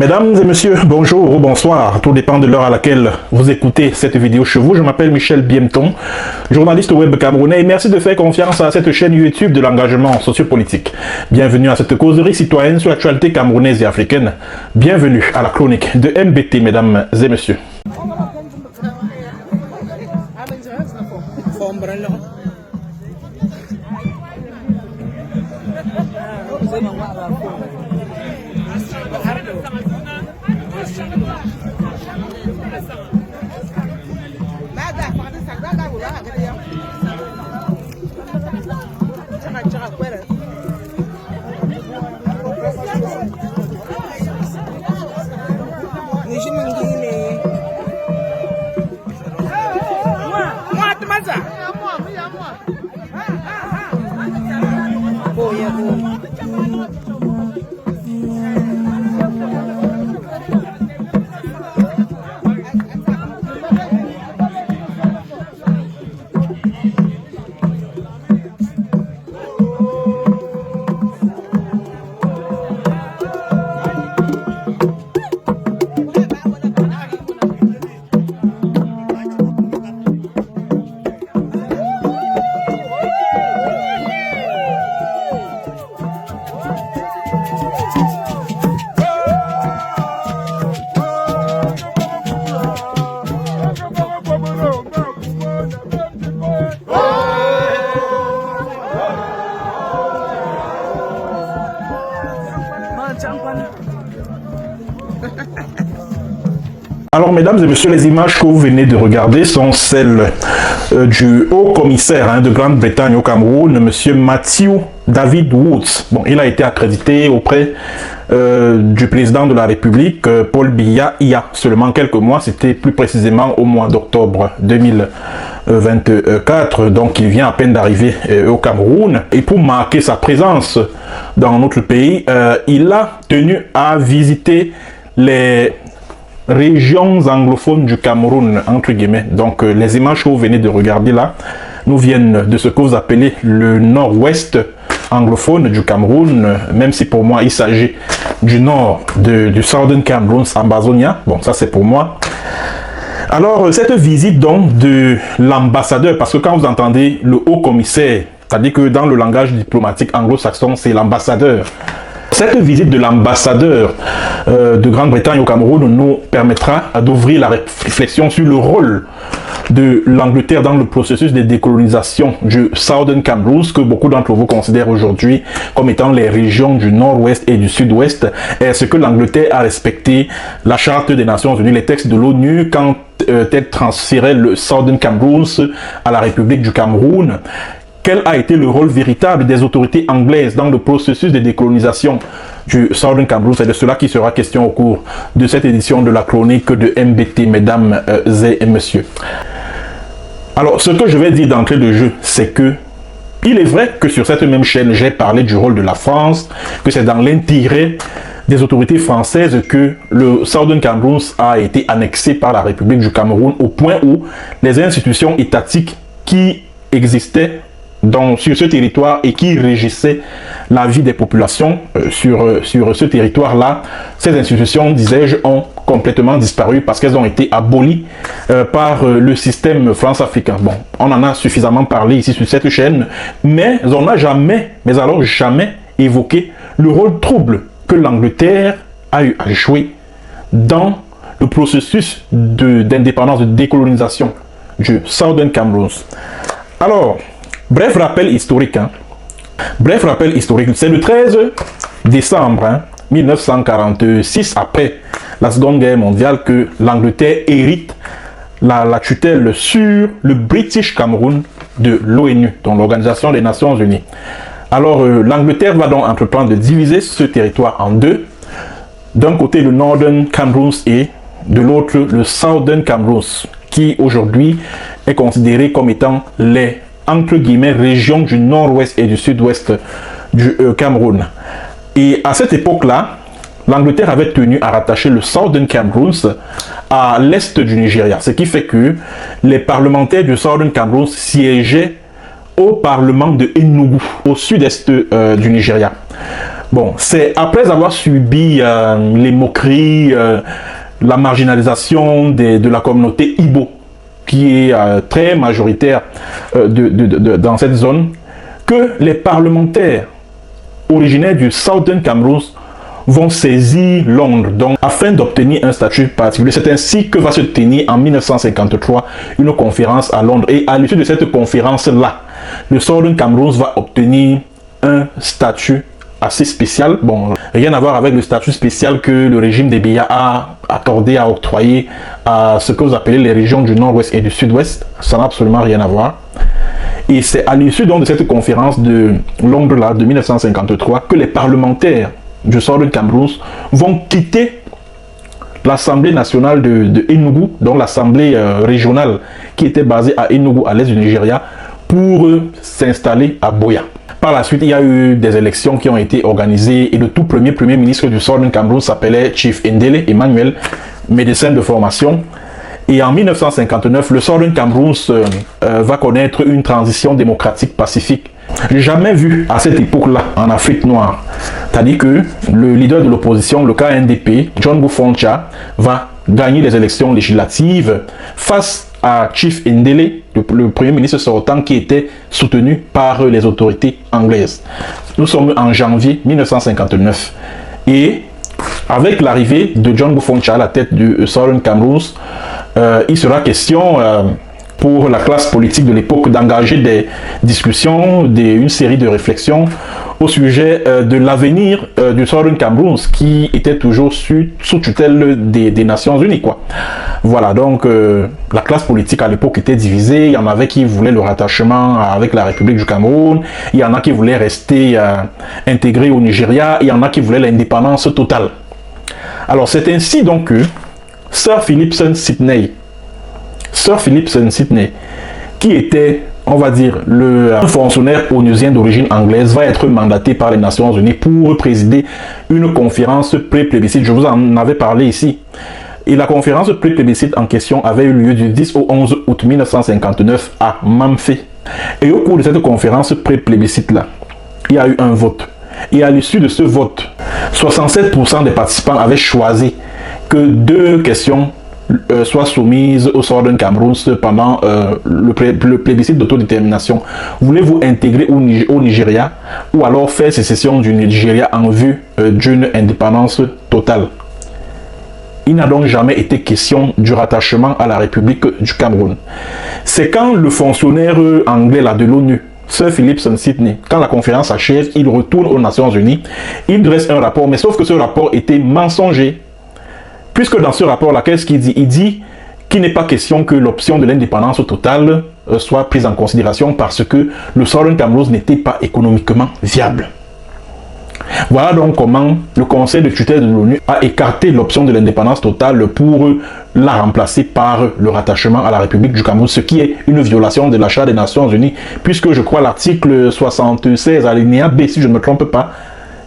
Mesdames et messieurs, bonjour ou bonsoir, tout dépend de l'heure à laquelle vous écoutez cette vidéo chez vous. Je m'appelle Michel Biemton, journaliste web camerounais, et merci de faire confiance à cette chaîne YouTube de l'engagement sociopolitique. Bienvenue à cette causerie citoyenne sur l'actualité camerounaise et africaine. Bienvenue à la chronique de MBT, mesdames et messieurs. Alors, mesdames et messieurs, les images que vous venez de regarder sont celles du haut commissaire de Grande-Bretagne au Cameroun, monsieur Matthew David Woods. Bon, il a été accrédité auprès du président de la République, Paul Biya, il y a seulement quelques mois, c'était plus précisément au mois d'octobre 2024, donc il vient à peine d'arriver au Cameroun. Et pour marquer sa présence dans notre pays, il a tenu à visiter les régions anglophones du Cameroun, entre guillemets. Donc les images que vous venez de regarder là nous viennent de ce que vous appelez le nord-ouest anglophone du Cameroun, même si pour moi il s'agit du nord du Southern Cameroon, Ambazonia. Bon, ça c'est pour moi. Alors cette visite donc de l'ambassadeur, parce que quand vous entendez le haut commissaire, c'est-à-dire que dans le langage diplomatique anglo-saxon c'est l'ambassadeur. Cette visite de l'ambassadeur de Grande-Bretagne au Cameroun nous permettra d'ouvrir la réflexion sur le rôle de l'Angleterre dans le processus de décolonisation du Southern Cameroon, que beaucoup d'entre vous considèrent aujourd'hui comme étant les régions du nord-ouest et du sud-ouest. Est-ce que l'Angleterre a respecté la Charte des Nations Unies, les textes de l'ONU, quand elle transférait le Southern Cameroon à la République du Cameroun? Quel a été le rôle véritable des autorités anglaises dans le processus de décolonisation du Southern Cameroon? C'est de cela qui sera question au cours de cette édition de la chronique de MBT, mesdames et messieurs. Alors, ce que je vais dire d'entrée de jeu, c'est que il est vrai que sur cette même chaîne, j'ai parlé du rôle de la France, que c'est dans l'intérêt des autorités françaises que le Southern Cameroon a été annexé par la République du Cameroun, au point où les institutions étatiques qui existaient sur ce territoire et qui régissaient la vie des populations sur ce territoire-là, ces institutions, disais-je, ont complètement disparu parce qu'elles ont été abolies par le système France-africain. Bon, on en a suffisamment parlé ici sur cette chaîne, mais on n'a jamais, mais alors jamais évoqué le rôle trouble que l'Angleterre a eu à jouer dans le processus d'indépendance, de décolonisation du Southern Cameroon. Alors, bref rappel historique. Bref rappel historique. C'est le 13 décembre 1946, après la Seconde Guerre mondiale, que l'Angleterre hérite la tutelle sur le British Cameroun de l'ONU, donc l'Organisation des Nations Unies. Alors, l'Angleterre va donc entreprendre de diviser ce territoire en deux. D'un côté, le Northern Cameroon et de l'autre, le Southern Cameroon, qui aujourd'hui est considéré comme étant les entre guillemets régions du nord-ouest et du sud-ouest du Cameroun. Et à cette époque-là, l'Angleterre avait tenu à rattacher le Southern Cameroon à l'est du Nigeria, ce qui fait que les parlementaires du Southern Cameroon siégeaient au parlement de Enugu, au sud-est du Nigeria. Bon, c'est après avoir subi les moqueries, la marginalisation de la communauté Ibo, qui est très majoritaire dans cette zone, que les parlementaires originaires du Southern Cameroon vont saisir Londres donc, afin d'obtenir un statut particulier. C'est ainsi que va se tenir en 1953 une conférence à Londres. Et à l'issue de cette conférence-là, le Southern Cameroon va obtenir un statut assez spécial. Bon, rien à voir avec le statut spécial que le régime des Biya a accordé, a octroyé à ce que vous appelez les régions du Nord-Ouest et du Sud-Ouest. Ça n'a absolument rien à voir. Et c'est à l'issue donc de cette conférence de Londres là, de 1953 que les parlementaires du Southern Cameroon vont quitter l'Assemblée nationale de Enugu, donc l'Assemblée régionale qui était basée à Enugu, à l'est du Nigeria, pour s'installer à Buea. Par la suite, il y a eu des élections qui ont été organisées et le tout premier ministre du Southern Cameroun s'appelait Chief Ndele Emmanuel, médecin de formation. Et en 1959, le Southern Cameroun va connaître une transition démocratique pacifique. J'ai jamais vu à cette époque-là en Afrique noire. C'est-à-dire que le leader de l'opposition, le KNDP, John Boufoncha, va gagner les élections législatives face à Chief Ndele, le premier ministre sortant qui était soutenu par les autorités anglaises. Nous sommes en janvier 1959 et avec l'arrivée de John Boufoncha à la tête du Southern Cameroun, il sera question pour la classe politique de l'époque d'engager des discussions, une série de réflexions au sujet de l'avenir du Southern Cameroun qui était toujours sous tutelle des Nations Unies, quoi. Voilà, donc la classe politique à l'époque était divisée. Il y en avait qui voulaient le rattachement avec la République du Cameroun, il y en a qui voulaient rester intégrés au Nigeria, il y en a qui voulaient l'indépendance totale. Alors c'est ainsi donc que Sir Philipson Sidney, qui était, on va dire, un fonctionnaire onusien d'origine anglaise, va être mandaté par les Nations Unies pour présider une conférence pré-plébiscite. Je vous en avais parlé ici. Et la conférence pré-plébiscite en question avait eu lieu du 10 au 11 août 1959 à Mamfé. Et au cours de cette conférence pré-plébiscite-là, il y a eu un vote. Et à l'issue de ce vote, 67% des participants avaient choisi que 2 questions soient soumises au Southern Cameroun pendant le plébiscite d'autodétermination. Voulez-vous intégrer au Nigeria ou alors faire sécession du Nigeria en vue d'une indépendance totale? Il n'a donc jamais été question du rattachement à la République du Cameroun. C'est quand le fonctionnaire anglais là, de l'ONU, Sir Philipson Sidney, quand la conférence achève, il retourne aux Nations Unies, il dresse un rapport, mais sauf que ce rapport était mensonger. Puisque dans ce rapport-là, qu'est-ce qu'il dit? Il dit qu'il n'est pas question que l'option de l'indépendance totale soit prise en considération parce que le Southern Cameroun n'était pas économiquement viable. Voilà donc comment le Conseil de tutelle de l'ONU a écarté l'option de l'indépendance totale pour la remplacer par le rattachement à la République du Cameroun, ce qui est une violation de la Charte des Nations Unies, puisque je crois l'article 76 alinéa B, si je ne me trompe pas,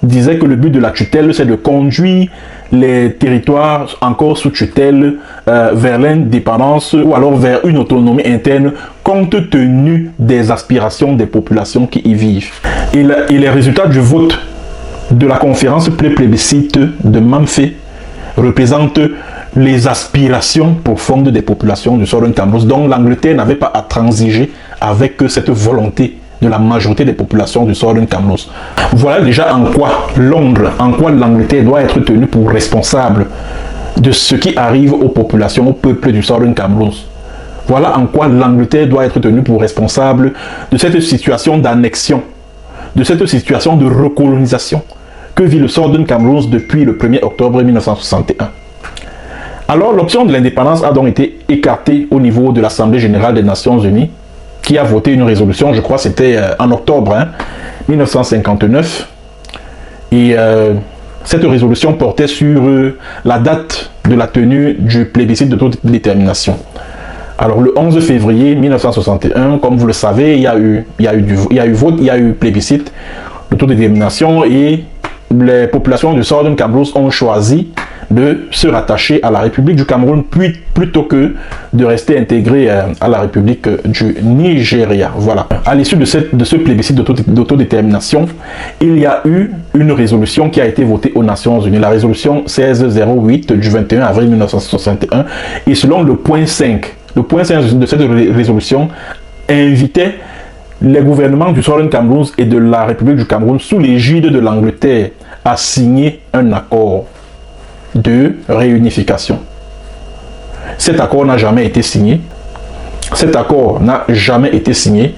disait que le but de la tutelle, c'est de conduire les territoires encore sous tutelle vers l'indépendance ou alors vers une autonomie interne compte tenu des aspirations des populations qui y vivent. Et les résultats du vote de la conférence plébiscite de Mamfé représentent les aspirations profondes des populations du Southern Cameroun, dont l'Angleterre n'avait pas à transiger avec cette volonté de la majorité des populations du Southern Cameroun. Voilà déjà en quoi Londres, en quoi l'Angleterre doit être tenue pour responsable de ce qui arrive aux populations, au peuple du Southern Cameroun. Voilà en quoi l'Angleterre doit être tenue pour responsable de cette situation d'annexion, de cette situation de recolonisation que vit le Southern Cameroun depuis le 1er octobre 1961. Alors l'option de l'indépendance a donc été écartée au niveau de l'Assemblée générale des Nations Unies, qui a voté une résolution, je crois que c'était en octobre 1959. Et cette résolution portait sur la date de la tenue du plébiscite d'autodétermination. Alors le 11 février 1961, comme vous le savez, il y a eu vote, il y a eu plébiscite d'autodétermination et les populations du Southern Cameroun ont choisi de se rattacher à la République du Cameroun plutôt que de rester intégré à la République du Nigeria. Voilà. À l'issue de ce plébiscite d'autodétermination, il y a eu une résolution qui a été votée aux Nations Unies, la résolution 1608 du 21 avril 1961, et selon le point 5 de cette résolution invitait les gouvernements du Southern Cameroun et de la République du Cameroun sous l'égide de l'Angleterre à signer un accord de réunification. Cet accord n'a jamais été signé. Cet accord n'a jamais été signé.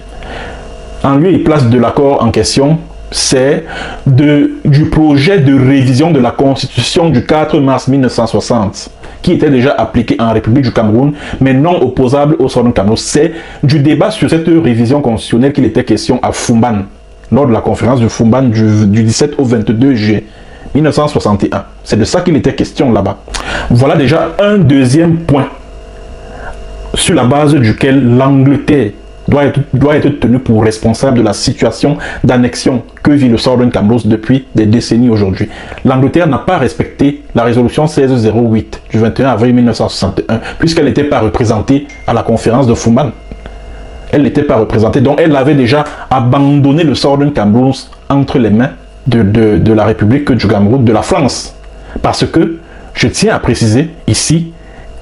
En lieu et place de l'accord en question, c'est du projet de révision de la Constitution du 4 mars 1960, qui était déjà appliqué en République du Cameroun, mais non opposable au Southern Cameroun. C'est du débat sur cette révision constitutionnelle qu'il était question à Fumban, lors de la conférence de Fumban du 17 au 22 juillet 1961. C'est de ça qu'il était question là-bas. Voilà déjà un deuxième point sur la base duquel l'Angleterre doit être tenue pour responsable de la situation d'annexion que vit le Southern Cameroun depuis des décennies aujourd'hui. L'Angleterre n'a pas respecté la résolution 1608 du 21 avril 1961 puisqu'elle n'était pas représentée à la conférence de Fumban. Elle n'était pas représentée, donc elle avait déjà abandonné le Southern Cameroun entre les mains de la République du Cameroun, de la France. Parce que, je tiens à préciser ici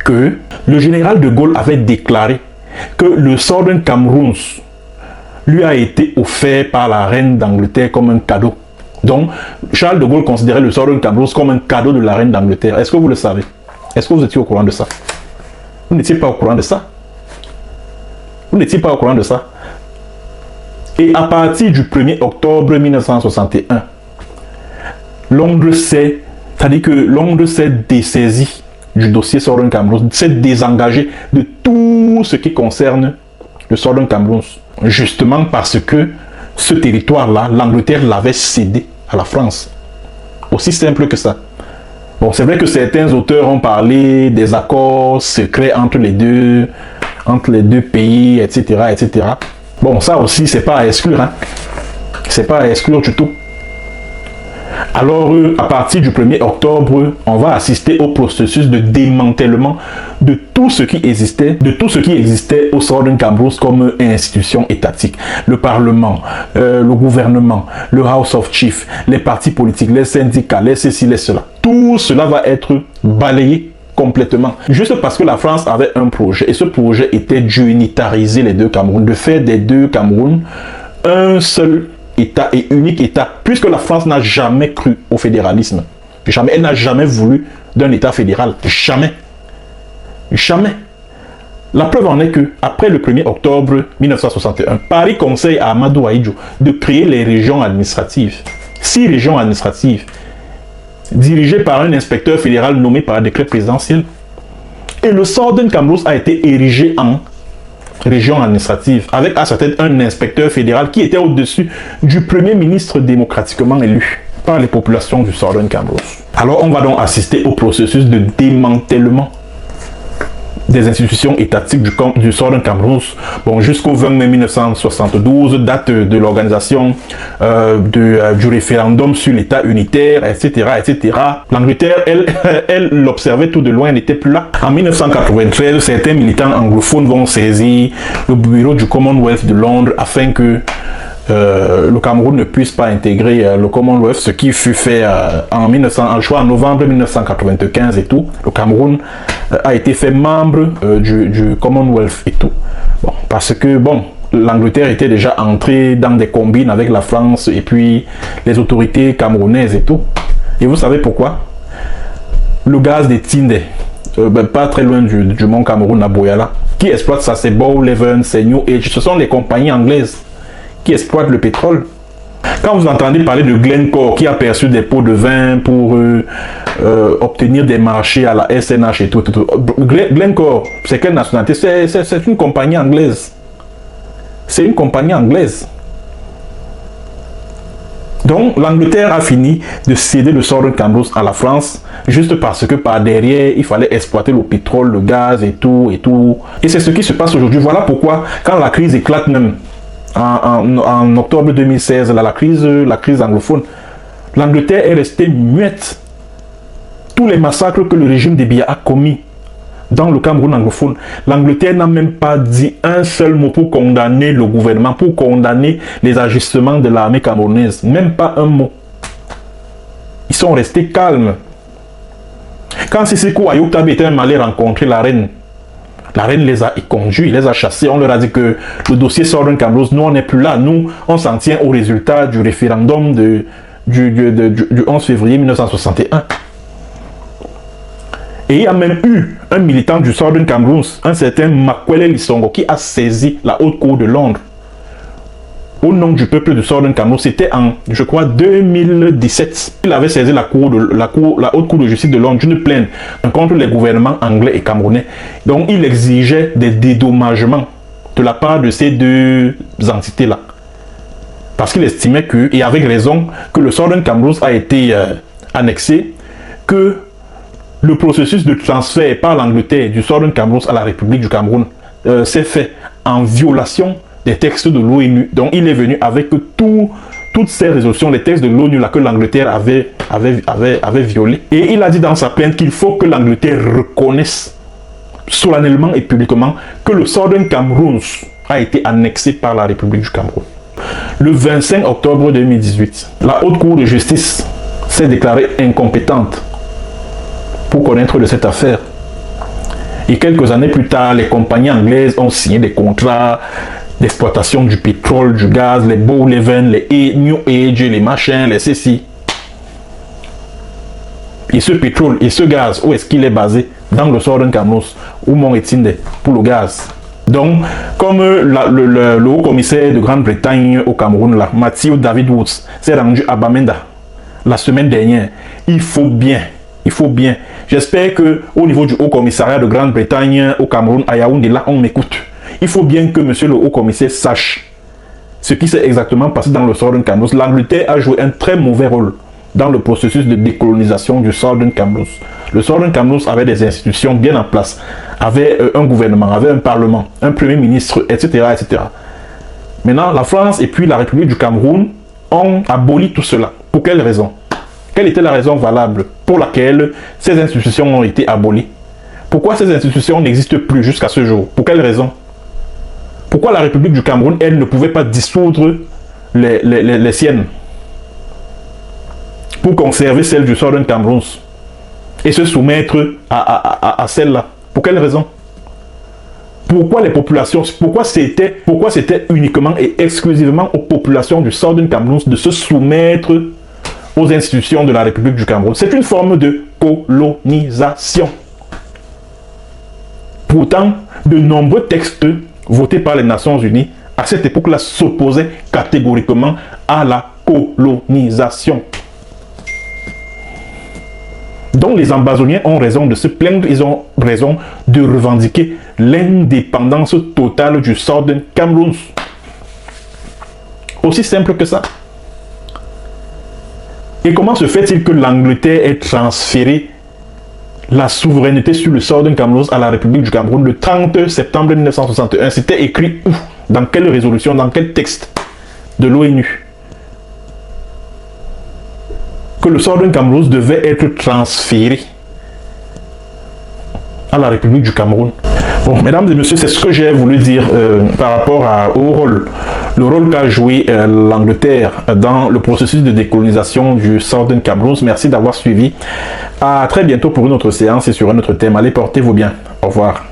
que le général de Gaulle avait déclaré que le Southern Cameroun lui a été offert par la reine d'Angleterre comme un cadeau. Donc, Charles de Gaulle considérait le Southern Cameroun comme un cadeau de la reine d'Angleterre. Est-ce que vous le savez? Est-ce que vous étiez au courant de ça? Vous n'étiez pas au courant de ça? Vous n'étiez pas au courant de ça? Et à partir du 1er octobre 1961, Londres s'est dessaisi du dossier Southern Cameroun, s'est désengagé de tout ce qui concerne le Southern Cameroun. Justement parce que ce territoire-là, l'Angleterre l'avait cédé à la France. Aussi simple que ça. Bon, c'est vrai que certains auteurs ont parlé des accords secrets entre les deux pays, etc., etc. Bon, ça aussi, c'est pas à exclure, hein. C'est pas à exclure du tout. Alors, à partir du 1er octobre, on va assister au processus de démantèlement de tout ce qui existait, au Southern Cameroun comme institution étatique. Le Parlement, le gouvernement, le House of Chiefs, les partis politiques, les syndicats, les ceci, les cela. Tout cela va être balayé complètement. Juste parce que la France avait un projet, et ce projet était d'unitariser les deux Camerouns, de faire des deux Camerouns un seul État et unique État, puisque la France n'a jamais cru au fédéralisme. Jamais. Elle n'a jamais voulu d'un État fédéral. Jamais. Jamais. La preuve en est que, après le 1er octobre 1961, Paris conseille à Amadou Ahidjo de créer les régions administratives. 6 régions administratives, dirigées par un inspecteur fédéral nommé par décret présidentiel. Et le Southern Cameroun a été érigé en région administrative, avec à sa tête un inspecteur fédéral qui était au-dessus du premier ministre démocratiquement élu par les populations du Southern Cameroun. Alors on va donc assister au processus de démantèlement des institutions étatiques du Southern Cameroun, bon, jusqu'au 20 mai 1972, date de l'organisation du référendum sur l'État unitaire, etc., etc. L'Angleterre, elle l'observait tout de loin, elle n'était plus là. En 1993, certains militants anglophones vont saisir le bureau du Commonwealth de Londres afin que le Cameroun ne puisse pas intégrer le Commonwealth, ce qui fut fait en novembre 1995 et tout. Le Cameroun a été fait membre du Commonwealth et tout. Bon, parce que, bon, l'Angleterre était déjà entrée dans des combines avec la France et puis les autorités camerounaises et tout. Et vous savez pourquoi? Le gaz des Tinde, pas très loin du mont Cameroun à Boyala, qui exploite ça, c'est Bow Leven, c'est New Age, ce sont les compagnies anglaises qui exploitent le pétrole. Quand vous entendez parler de Glencore qui a perçu des pots de vin pour obtenir des marchés à la SNH et tout. Glencore, c'est quelle nationalité? C'est une compagnie anglaise. C'est une compagnie anglaise. Donc l'Angleterre a fini de céder le Southern Cameroun à la France juste parce que par derrière il fallait exploiter le pétrole, le gaz et tout. Et c'est ce qui se passe aujourd'hui. Voilà pourquoi quand la crise éclate même en octobre 2016, la crise anglophone, l'Angleterre est restée muette. tous les massacres que le régime de Biya a commis dans le Cameroun anglophone, l'Angleterre n'a même pas dit un seul mot pour condamner le gouvernement, pour condamner les agissements de l'armée camerounaise. Même pas un mot. Ils sont restés calmes. Quand Sissoko Ayoktabe était allé rencontrer la reine les a conduits, les a chassés. On leur a dit que le dossier Southern Camrose, nous on n'est plus là. Nous, on s'en tient au résultat du référendum du 11 février 1961. Et il y a même eu un militant du Southern Camrose, un certain Makwele Lisongo, qui a saisi la haute cour de Londres au nom du peuple de Southern Camrose. C'était en, je crois, 2017. Il avait saisi la haute cour de justice de Londres d'une plainte contre les gouvernements anglais et camerounais. Donc il exigeait des dédommagements de la part de ces deux entités-là. Parce qu'il estimait que, et avec raison, que le Southern Camrose a été annexé, que le processus de transfert par l'Angleterre du Southern Camrose à la République du Cameroun s'est fait en violation des textes de l'ONU. Donc il est venu avec toutes ces résolutions, les textes de l'ONU là que l'Angleterre avait violés. Et il a dit dans sa plainte qu'il faut que l'Angleterre reconnaisse solennellement et publiquement que le Southern Camrose a été annexé par la République du Cameroun. Le 25 octobre 2018, la Haute Cour de justice s'est déclarée incompétente pour connaître de cette affaire. Et quelques années plus tard, les compagnies anglaises ont signé des contrats d'exploitation du pétrole, du gaz, les Bowleven, les New Age, les machins, les ceci. Et ce pétrole et ce gaz, où est-ce qu'il est basé? Dans le Southern Camrose, où Mont-Etinde, pour le gaz. Donc, comme le haut commissaire de Grande-Bretagne au Cameroun, là, Matthew David Woods, s'est rendu à Bamenda la semaine dernière, il faut bien. J'espère qu'au niveau du haut commissariat de Grande-Bretagne au Cameroun, à Yaoundé, là, on m'écoute. Il faut bien que monsieur le haut commissaire sache ce qui s'est exactement passé dans le Southern Camrose. L'Angleterre a joué un très mauvais rôle dans le processus de décolonisation du Southern Camrose. Le Southern Camrose avait des institutions bien en place, avait un gouvernement, avait un parlement, un premier ministre, etc., etc. Maintenant, la France et puis la République du Cameroun ont aboli tout cela. Pour quelle raison? Quelle était la raison valable pour laquelle ces institutions ont été abolies? Pourquoi ces institutions n'existent plus jusqu'à ce jour? Pour quelle raison? Pourquoi la République du Cameroun, elle, ne pouvait pas dissoudre les siennes pour conserver celle du Southern Camrose et se soumettre à celle-là? Pour quelle raison? Pourquoi les populations, pourquoi c'était uniquement et exclusivement aux populations du Southern Camrose de se soumettre aux institutions de la République du Cameroun? C'est une forme de colonisation. Pourtant, de nombreux textes votés par les Nations Unies à cette époque-là s'opposaient catégoriquement à la colonisation. Donc les Ambazoniens ont raison de se plaindre, ils ont raison de revendiquer l'indépendance totale du Southern Camrose. Aussi simple que ça. Et comment se fait-il que l'Angleterre ait transféré la souveraineté sur le Southern Camrose à la République du Cameroun le 30 septembre 1961? C'était écrit où? Dans quelle résolution? Dans quel texte de l'ONU? Que le Southern Camrose devait être transféré à la République du Cameroun. Bon, mesdames et messieurs, c'est ce que j'ai voulu dire par rapport le rôle qu'a joué l'Angleterre dans le processus de décolonisation du Southern Camrose. Merci d'avoir suivi. À très bientôt pour une autre séance et sur un autre thème. Allez, portez-vous bien. Au revoir.